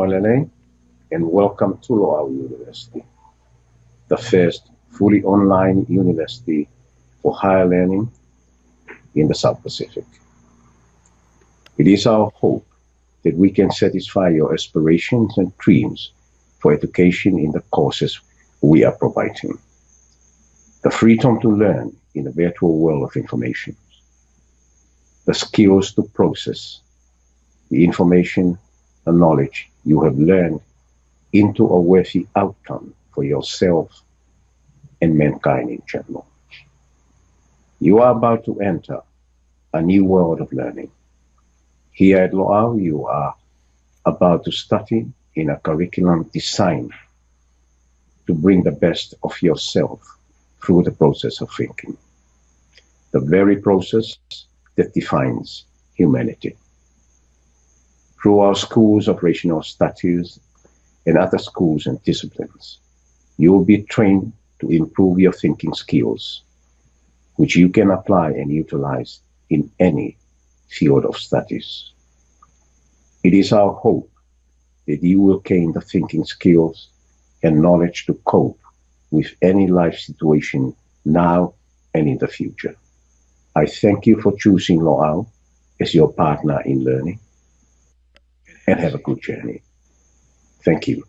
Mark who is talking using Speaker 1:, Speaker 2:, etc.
Speaker 1: Mawalele, and welcome to Lo'au University, the first fully online university for higher learning in the South Pacific. It is our hope that we can satisfy your aspirations and dreams for education in the courses we are providing. The freedom to learn in a virtual world of information, the skills to process the information and knowledge you have learned into a worthy outcome for yourself and mankind in general. You are about to enter a new world of learning. Here at Lo'au, you are about to study in a curriculum designed to bring the best of yourself through the process of thinking, the very process that defines humanity. Through our schools of rational studies and other schools and disciplines, you will be trained to improve your thinking skills, which you can apply and utilize in any field of studies. It is our hope that you will gain the thinking skills and knowledge to cope with any life situation now and in the future. I thank you for choosing Lo'au as your partner in learning, and have a good journey. Thank you.